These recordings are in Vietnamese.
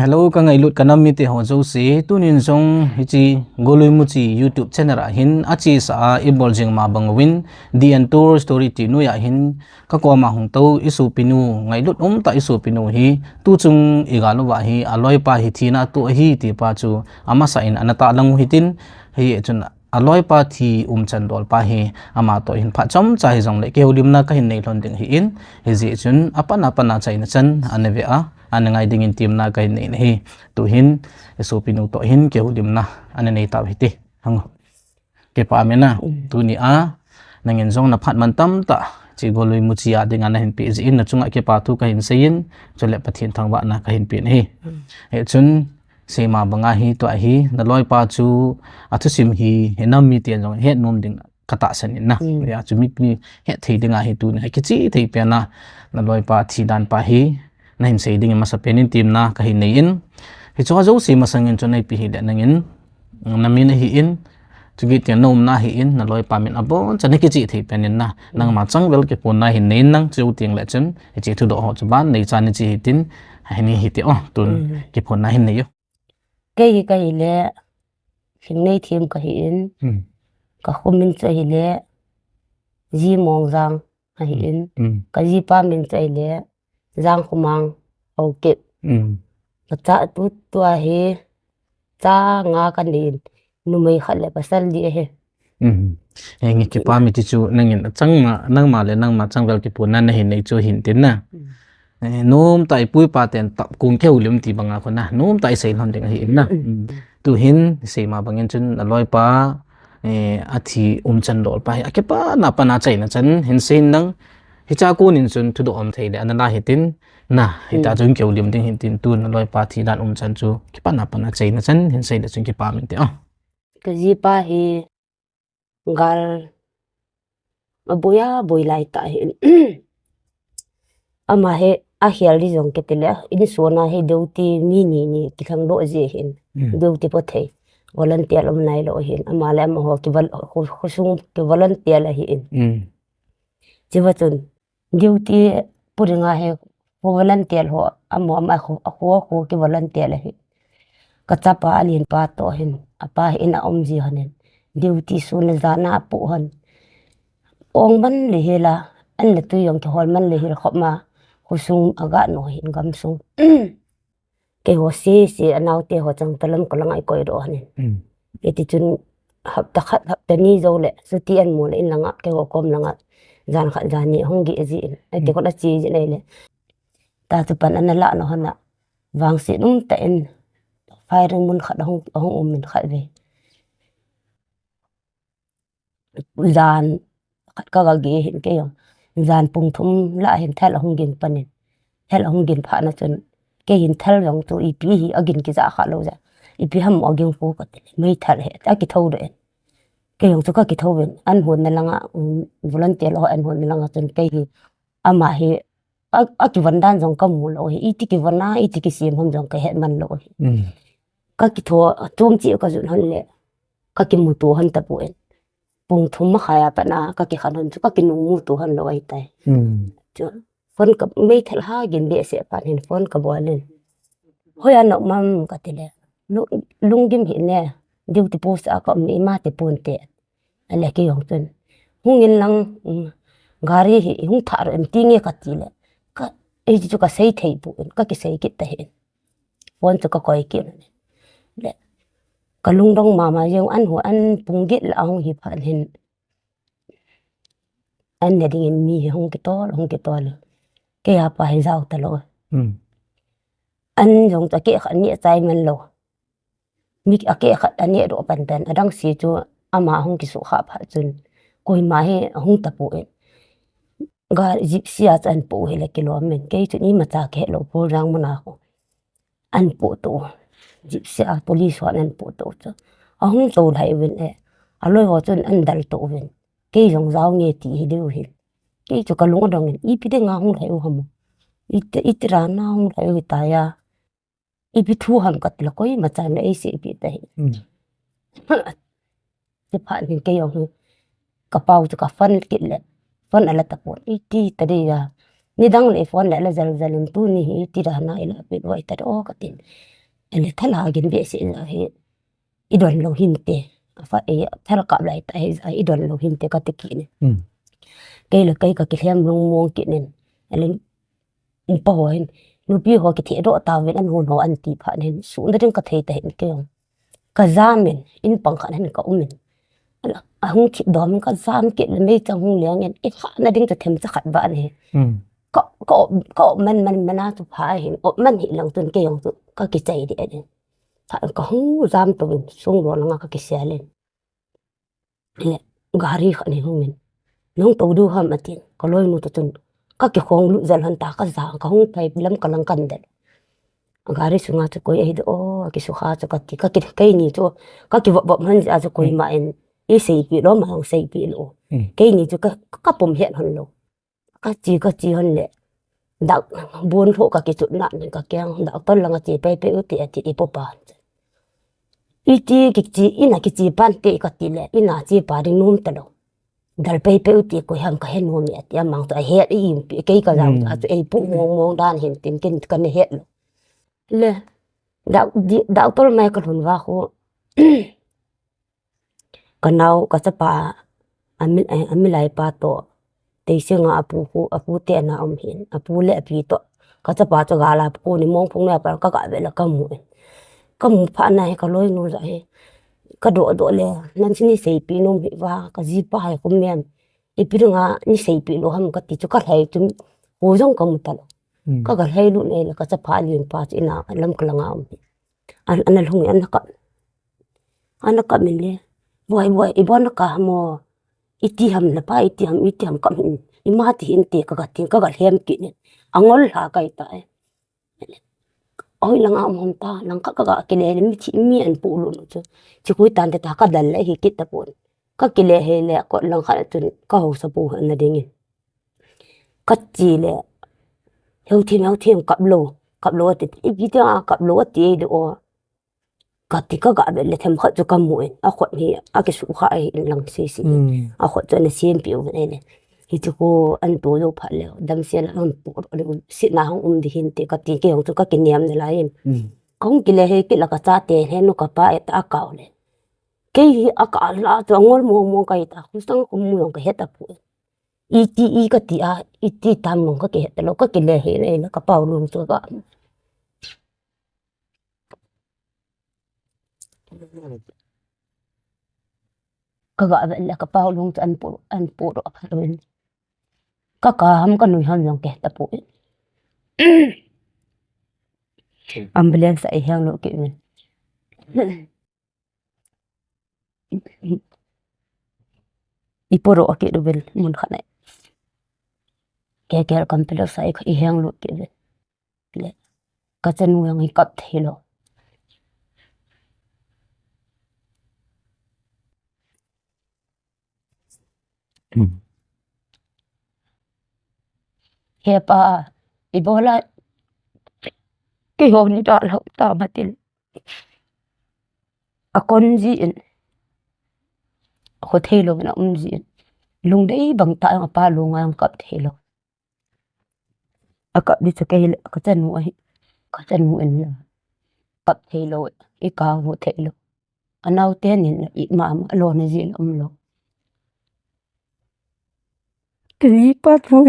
Hello ka ngai lut kanam mi te ho zo se tunin zong hichi goloi mu chi YouTube channel a hin achi sa ibol jing ma bang win the tour story ti nu ya hin ka ko ma hung to isu pinu ngai lut ta isu pinu hi tu chung igalo wa hi aloi pa hi thina tu hi ti pa chu ama sa in anata lang hitin hi chun aloi pa thi chan dol pa hi ama to hin pha chom chai jong le ke holim na ka hin nei lon ding hi in hi ji chun apana chai na chan aneve a anangai ding in team na kai nei hi tu hin so pinu to hin ke hulim na ananei ta hiti hang ke pa mena tu ni a nangin zong na phat man tam ta chi goloi mu chia ding ana hin pi ji in na chunga ke pa tu ka hin sein chole pathin thangwa na ka hin pi hi he chun sema banga hi to hi na loi pa chu athu sim hi henam mi tian jong he nom ding kata sanin na ya chu mi he thei dinga hi tu ne ki chi thei pe na loi pa thi dan pa hi na hin sei ding masa penin team na ka hin nei in hi chu zo si masangin chu nei pi hi da nangin namin hi in chu gi tian nom na hi in na loi pa min abon cha ne ki chi thei penin na nang ma chang wel ke pon na hin nei nang chu tiang le chen chi thu do ho chu ban nei chan ni chi tin hai ni hi ti o tun ki pon na hin nei yo cái lẽ hình này thêm cái hiện cái hôm mình chơi lẽ gì mong rằng hiện cái gì ba mình chơi lẽ rằng không mang hậu kịp cái cha tu tua he cha ngã cái nền nu mấy khát lại pasal đi he ngi ki pa mi ti chu nangin nang ma le nang ma chang wel ki pon na hin nei chu hin tin na nom tai pui pa ten tap kung kheu lim ti banga khona nom tai sei hon ding hi na tu hin sei ma bangin chun aloi pa athi chan dol pa ake pa na chai na chan hin sein nang hi cha ko nin chun thu do thei le anala hitin na hi ta chun kheu lim ding hin tin tu aloi pa thi dan chan chu ki pa na chai na chan hin sei le chun ki pa min te cái gì ba hi gal abuya boy lai ta hi ama he a hial di jong ketele in sona he deuti mi ni ki thang do je hin deuti po thei volunteer om nai lo hin ama le ma ho ki val khusung ki volunteer la hi in jiwatun deuti puringa he volunteer ho amo ama ho ki volunteer la hi kachapa alien pa to hin apa ina om ji hanen deuti sun zana pu han ong man le hela an le tu yong ki hol man le hil khop ma khusung aga no hin gam sung ke ho si anau te ho chang talam ko langai koi ro hanen eti chun hap ta khat hap ta ni zo le su ti an mo le in langa ke ho kom langa jan khat jan ni hongi ji in eti ko da chi ji nei le ta tu pan an la no hana wang si num ta en phai rung mun khat hong min khat ve jan khat ka ga ge hin ke yo jan pung thum la hin thal hong gin panin thal hong gin pha na chun ke hin thal rong tu ipi hi agin ki za kha lo ja ipi ham agin fu ka te mai thal he ta ki thau de ke yong chu ka ki thau ben an hon na langa volunteer lo an hon na langa chun ke hi ama hi a ki van dan jong ka mu lo hi iti ki vana iti ki sim hom jong ka he man lo hi ka ki tho chom chi ka jun hon le ka ki mu tu han ta pu en pung thum ma khaya pa na ka ki khan hon chu ka ki nu mu tu han lo ai tai chu phone ka mai thal ha gin be se pa hin phone ka bolen hoya no mam ka te le lungim hi ne diu ti post a ka mi ma te pun te ale ki yong chun hungin lang gari hi hung thar em ti nge ka ti le ka e ji chu ka sei thei pu ka ki sei ki ta hin phone chu ka koi ki le ka lung dong ma yong an ho an pung git la hong hi phan hin an ne ding mi hong ki to le ke ya pa hi zau ta lo an jong ta ke khan ni chai man lo mi ake khat ani ro pan tan adang si chu ama hong ki su kha pha chun koi ma he hong ta pu e ga jipsia chan pu he le kilo men ke chu ni ma cha ke lo pu rang mona ko an pu to jipsia police wa an pu to chu a hong to lai wen e a loi ho chun an dal to wen ke jong zau nge ti hi deu hi ke chu ka lu dong i pi de nga hong lai u ham itira na hong rayo itaya ibitu ham kat la koi macam ai si pi tai se phan hin ke yong kapau chu ka fan kit le fan ala tapon iti tadi ya ni dang le fon la zal zalin tu ni itira na ila pe wai ta o katin ele thala gin be se la he idon lo hin te fa e thal ka lai ta he idon lo hin te ka te ki ni ke la kai ka ke hem long mong ki nen ele pa hoin nu pi ho ki the do ta ven an hon ho an ti pha nen su na den ka thei ta hin ke yong ka zamen in pang khan hen ka umen ala ahung ki dom ka zam ki le me chang hung liang en e kha na ding ta them cha khat ba ne ko ko man na tu pha hin o man hi lang tun ke yong tu ka ki chai di ade pha ka hung zam to bin sung ro nga ka ki sia len le gari kha ne hung men nong to du ham atin ko loi mu to tun ka ki khong lu zal han ta ka za ka hung thai lam ka lang kan de gari sunga chu koi ai do o ki su kha chu ka ti ka ki kai ni chu ka ki bob han ja chu koi ma en e sei pi lo ma hong sei pi lo kai ni chu ka pom het han lo ka chi han le dak bon tho ka ki chu na ka kyang dak ton langa chi pe pe u ti ati ipo pa iti ki chi ina ki chi pan te ka ti le ina chi pa ri num ta lo dal pe pe u ti ko ham ka hen no mi ati amang to he i pi kai ka jam a chu ei pu mong dan hin tin kin kan ne het lo le đạo tôi mai còn hồn vào khu còn nào có chấp bà anh lại bà tổ để xem ngã apu tiền nào ông hiền apu lệ bị tổ có chấp bà cho gà là apu ni mong phong này bà các gái vậy là cái mũi phá này cái lối nó vậy cái độ lệ nên xin xây pi nó bị và cái gì bà hay cũng mềm ít biết ngã ni xây pi lo ham cái tí cho cái hay chúng hồ giống cái một talo cái hay luôn này là cái chấp bà liền bà chỉ nào làm cái là ông anh hùng anh nó cầm mình le boy ibon ka mo iti ham la pa iti ham kam ima ti inte ka tin ka hem ki ni angol ha kai ta oi lang am hom ta lang ka ke le mi an pu lu chu chu ku tan ta ka dal le hi ki ta pun ka ki le he le ko lang kha tu ka ho sa pu na ding ka chi le heu thi kap lo ti i ta kap lo ti de o kati ka ga le them kha chu kam muin a khot ni a ke su kha ai lang si a khot chu na sim pi u ne hi chu ko an to lo pha le dam se la on pu le si na hong di hin te ka ti ke hong chu ka ki niam ne la yin kong ki le he ki la ka cha te he no ka pa et a ka le ke hi a ka la chu ngol mo kai ta khu sang ko mu yong ka he ta pu i ka ti a i ti tam mong ka ke he ta lo ka ki le he le ka pa lu chu ka ka ga la ka pa long an pu ro pha lo ka ham ka nui ham yong ke ta pu ambulance ai hang lo ke men iporo ke do bel mun khane ke kam pelo sai ka i hang lo ke le ka chen yang i kap thelo he pa ibola ke ho ni da lo ta matil akon ji in ho thelo na ji lung dei bang ta pa lu ngang kap thelo akap di cha ke ka chen mu ai ka chen mu en la kap thelo i ka ho thelo anau ten in i ma lo na ji lo cái pa thôi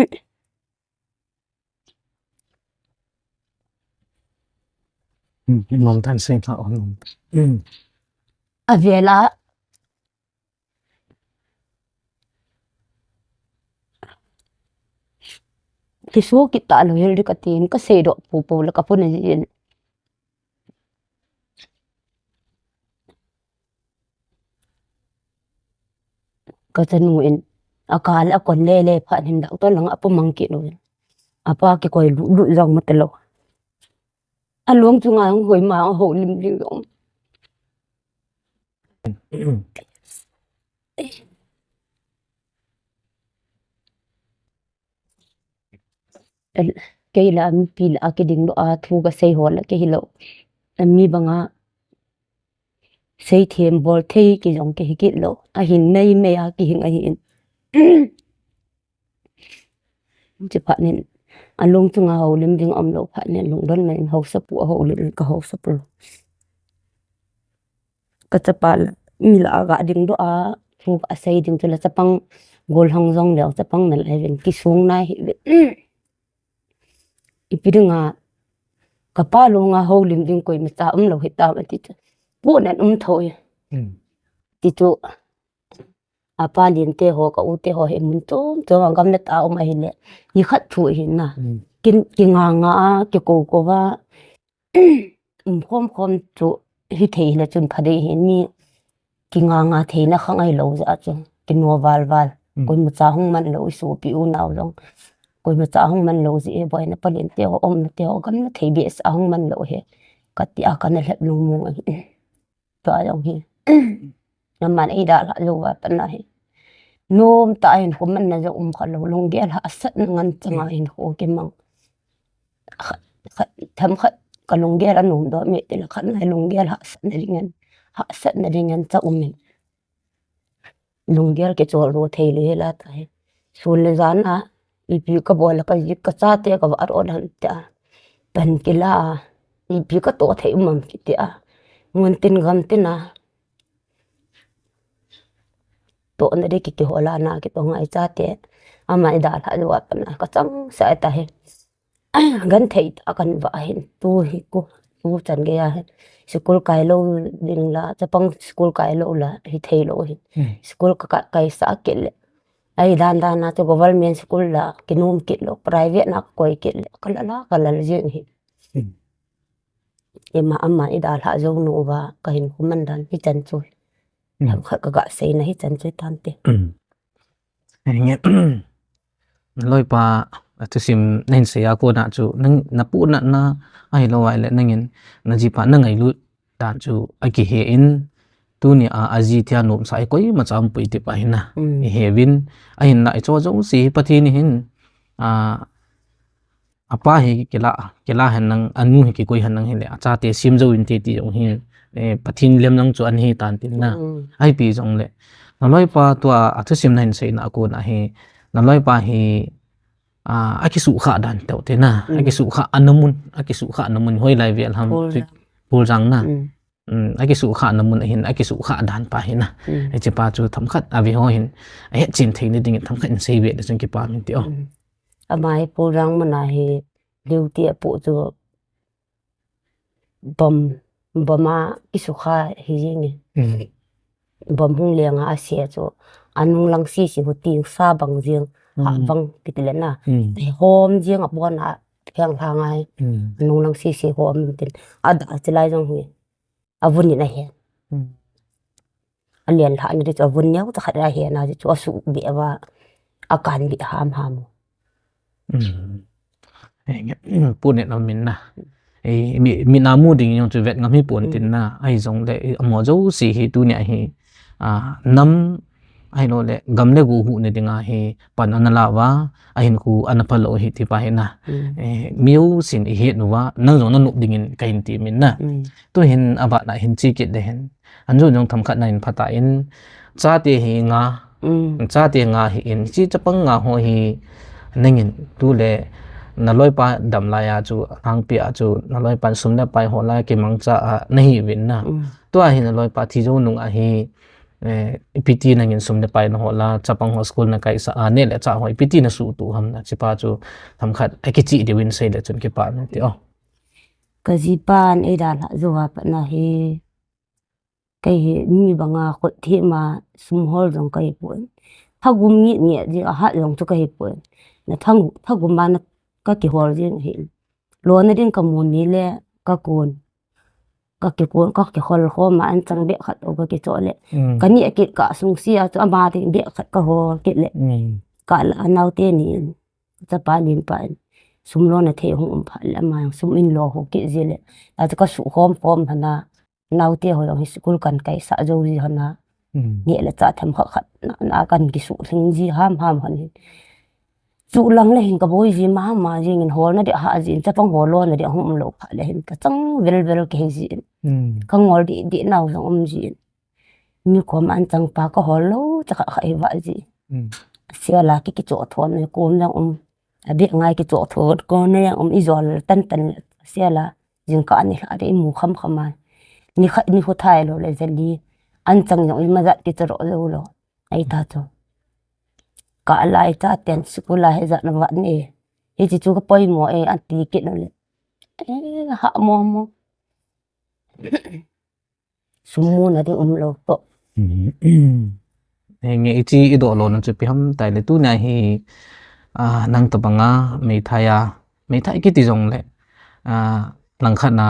mong tan sinh thọ à về là cái số kita lo yel ka tin ka se do pu la ka pu na ji ka tanu en akal akon le pha hin da to lang apu mang ki lo apa ki koi lu jong ma te lo a luang chu nga hoi ma ho lim lim lo cái là mi pil a cái đỉnh đó a thu cái xây hồ là cái hilo mi bằng a xây thêm bol thay cái dòng cái lo a hin nay me a cái hin a hin chỉ phải nên anh lung tung hậu lim ding lo phải nên lung đơn mình hậu sắp bùa hậu lim cái hậu sắp bùa cái chấp al mi là gà ding đó a thu cái xây ding cho là chấp bằng gol hang zong leo chấp bằng nãy bên cái xuống này ipidinga kapalo nga ho lim ding koi mata lo hita ma ti bu nan thoi ti tu apa lin te ho ka u te ho he mun to ngam na ta ma hi le hi khat thu hi na kin ki nga ki ko wa khom chu hi thei la chun phade hi ni ki nga thei na khangai lo za chu ki no wal koi mata hong man lo su pi u naw long koi mata hong man lo zi boy na palin te ho om na te ho gam na thei bi sa hong man lo he kati a kan lep lung mu to ayong hi naman ai da la lo wa pan na hi nom ta hin ko man na zo khalo long gel ha sat ngan changa hin ho ke mang tham khat ka long gel anum do me te la khan lai long gel ha sat na ringen cha min long gel ke chol ro thei le la ta he sul le zan a ipi ka bol ka yik ka cha te ka war on han ta ban ke la ipi ka to thei mam ki te a ngun tin gam tin a to na de ki hola na ki to ngai cha te ama da la lo wa na ka chang sa ta he gan thei ta kan wa hin tu hi ko tu chan ge ya school kai lo ding la chapang school kai lo la hi thei lo hi school ka kai sa ke le ai dan na to government school la kinum kit lo private na koi kit le kala jing hi ema amma ida la zo no ba ka hin kuman dan hi chan chu ham kha ka ga sei na hi chan chu tan te nghe lôi pa tu sim nên sẽ có na chu nang na pu na ai lo ai le nangin na ji pa na ngai lu dan chu ai ki he in tu ni a aji thia nom sai koi ma cham pui ti pa hina he win ai na cho zo si pathi ni hin apa he kela han nang anu he ki koi han nang he le cha te sim zo in te ti ong hi pathin lem nang chu an hi tan tin na ai pi jong le na loi pa to a thu sim nain sei na ko na he na loi pa he aki su kha dan te te na aki su kha anamun hoi lai vel ham pul jang na aki su kha anamun hin aki su kha dan pa hin na ai che pa chu tham khat avi ho hin ai chin thei ni ding tham khat in sei ve de chung ki pa min ti o amai pul jang mana he liu ti pu chu bama isu kha hi jing bom hung lenga a sia chu anung lang si hu ti sa bang jing ha bang kitile na hom jing a bon a phang thangai anung lang si hom tin ada chilai jong hu avun ni na he alian tha ni chu avun nyau ta khara he na chu asu bi wa akan bi ham pu ne no min na mi na mu ding yong chu vet ngam hi pon tin na ai jong le amo zo si hi tu nya hi nam ai lo le gam le gu hu ne dinga he pan anala wa ahin ku anapalo hi ti pa he na miu sin hi nu wa nang jong na nup ding in kain ti min na to hin aba na hin chi kit de hen anju jong tham khat na in phata in cha te hi nga cha te nga hi in chi chapang nga ho hi nangin tu le na loi pa dam la ya chu ang pi a chu na loi pan sum na pai ho la ke mang cha nahi win na to a hin loi pa thi jo nung a hi pt nangin sum na pai na ho la chapang ho school na kai sa ne le cha ho pt na su tu ham na chi pa chu tham khat a ki chi de win sei le chun ke pa na ti o ka ji pan e da la zo wa pa na he kai mi banga kho thi ma sum hol jong kai pu thagum ni ni ji a ha jong chu kai pu na thagum ma na ka ki hol jing hi lo na din ka mun ni le ka kun ka ki hol ho ma an chang be khat o ka ki chole ka ni ki ka sung si a ma de be khat ka ho ki le ka la nau te ni cha pa lin pa sum lo na the hong pha la ma sum in lo ho ki ji le a ka su hom hana nau te ho hi school kan kai sa jo ji hana ni la cha tham khat na kan ki su thing ji ham han chu lang le hin ka boi ji ma ji ngin hol na de ha ji ta pang hol lo na de hum lo pha le hin ka chang vel ke ji ka ngol di naw jong ji ni ko man chang pa ka hol lo ta ka khai wa ji sia la ki cho thon ne ko jang abi ngai ki cho thot ko ne yang izol tan sia la jing ka ni ha de mu kham khama ni ho thai lo le zeli an chang yong ma za ti ro lo ai ta cho ka lai ta ten skula he za na wa ni he chi chu ka poi mo e an ti ki no le ha mo sumu na de lo to nge ichi ido lo na chu pi ham tai le tu na hi nang ta banga me thai ki ti jong le lang khat na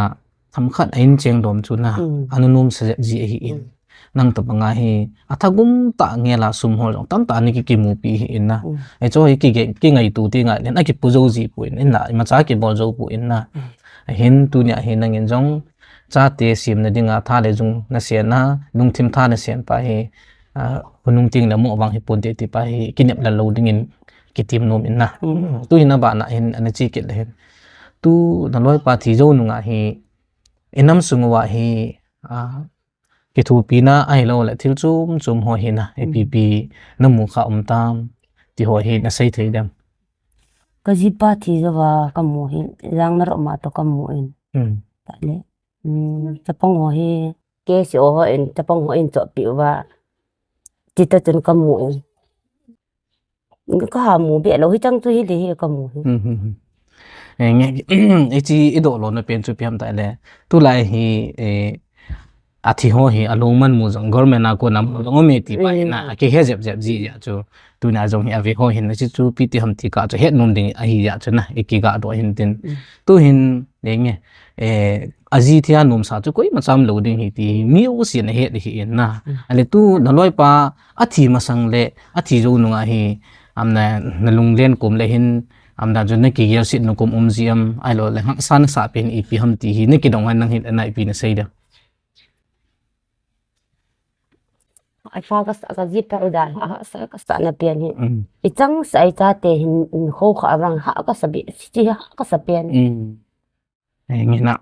tham khat ain cheng dom chu na anunum se ji hi in nang ta banga hi athagum ta nge la sum hol tam ta ni ki mu pi hi in na e cho hi ki ngai tu ti ngai len a ki pu zo ji pu in na ma cha ki bol zo pu in na hin tu nya hi nang in jong cha te sim na dinga tha le jung na se na nung thim tha na sen pa hi hunung ting la mo wang hi pon te ti pa hi kinep la lo ding in ki tim nom in na tu hin na ba na hin an chi ki le tu na loi pa thi zo nu nga hi enam sungwa hi ki thu pi na ai lo la thil chum ho hi na app na mu kha tam ti ho hi na sei thei dam ka ji pa thi zo wa ka mu hi yang na ro ma to ka mu in ta le ta pong ho hi ke si o ho in ta pong ho in cho pi wa ti ta chen ka mu ka ha mu be lo hi chang tu hi de hi ka mu nge ichi ido lo na pen chu piam ta le tu lai hi athi ho hi along man mu jong government na ko nam lo me ti pa na ke he jep ji ya chu tu na jong hi ave ho hin chi chu pi ti ham ti ka chu het nom ding a hi ya chu na ki ga do hin tin tu hin nge aji thia nom sa chu koi ma cham lo ding hi ti mi o si na he hi in na ale tu na loi pa athi ma sang le athi jo nu nga hi amna na lung len kum le hin amda jo na ki yel sit no kum ziam ai lo le ha san sa pen ip ham ti hi ne ki dong han nang hin na ip na sei da ai fa ka ji pa da ha sa ka sa na pian hi I chang sai cha te hin ho kha rang ha ka sa bi chi ha ka sa pian nge na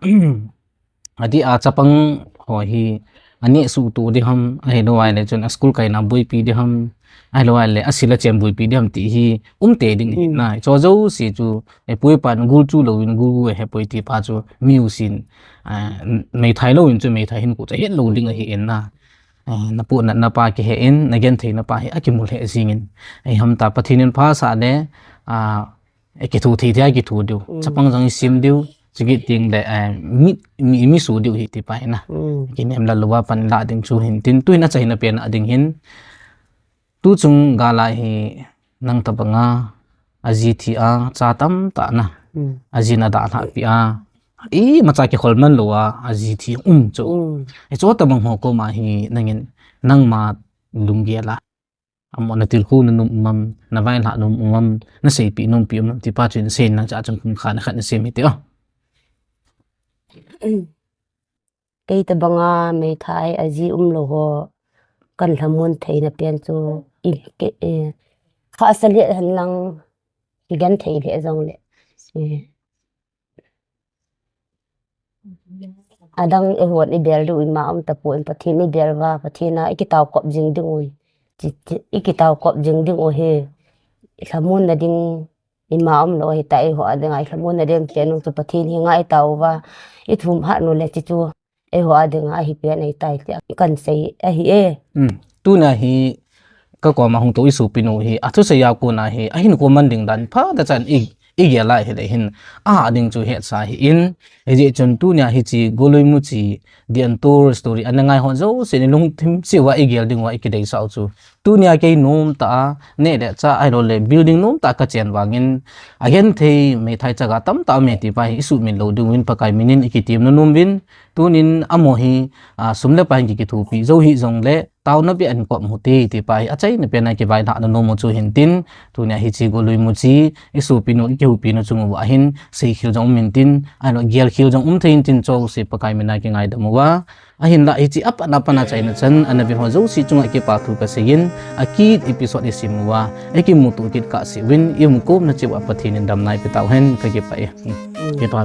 adi a chapang ho hi ani su tu di ham ai no ai le chon school kai na boi pi di ham ai lo ai le asila chem boi pi di ham ti hi te ding na cho zo si chu e pui pan gul chu lo in gu he poi ti pa chu miu sin mei thai lo in chu mei thai hin ku cha het lo ding hi en na na pu na pa ki he in na gen thei na pa hi akimul he singin ai ham ta pathinin pha sa le e ki thu thi thia ki thu du chapang jang sim du chigi ting le mi su du hi ti pa na ki nem la luwa pan la ding chu hin tin tu na chai na pen ading hin tu chung gala hi nang ta banga aji thi a cha tam ta na aji na da na pi a macha ki kholman lowa aji thi chu e cho ta bang ho ko ma hi nangin nang ma lungge la amon na til khu num mam na vai la num mam na sei pi num pi ti pa chin sen nang cha chung khum khan khan se mi te cái ta banga me thai aji lo ho kan hamun thei na pian chu I ke kha sali han lang gan thei le jong le adang e hot I bel du ma ta pu en pathin I bel wa pathina I ki taw kop jing ding oi I ki taw kop jing ding o he hamun na ding ima lo hi tai ho adang ai hamun na dem chen tu pathin hi ngai taw wa I thum ha no le chi chu e ho adang ai hi pe nei tai kan sei a hi tu na hi ka ko ma hung to isu pinu hi athu se ya ko na hi a hin ko man ding dan pha da chan I ge lai he le hin ding chu he sa hi in e je chon tu nya hi chi goloi mu chi dian tour story anangai hon zo se ni lung thim chi wa I gel ding wa I ki dei sau chu tu nya ke nom ta ne de cha ai ro le building nom ta ka chen wangin again thei me thai chaga tam ta me ti pa hi isu min lo ding win pa kai minin I ki tim no nom win tu tunin amo hi sumle pa ki thu pi zo hi zong le taw na bi an ko mu ti pai achai na pe na ki bai na no mo chu hin tin tu nya hi chi golui mu chi isu pi no ki hu pi no chung wa hin sei khil jong min tin ano gel khil jong thein tin chol se pakai mena ki ngai da mu wa ahin la hi chi apa na chai na chan anabi ho zo si chunga ki pa thu ka sein aki episode isi mu wa eki mu tu kit ka si win im ko na chi wa pathin dam nai pe taw hen ka ki pai ki pa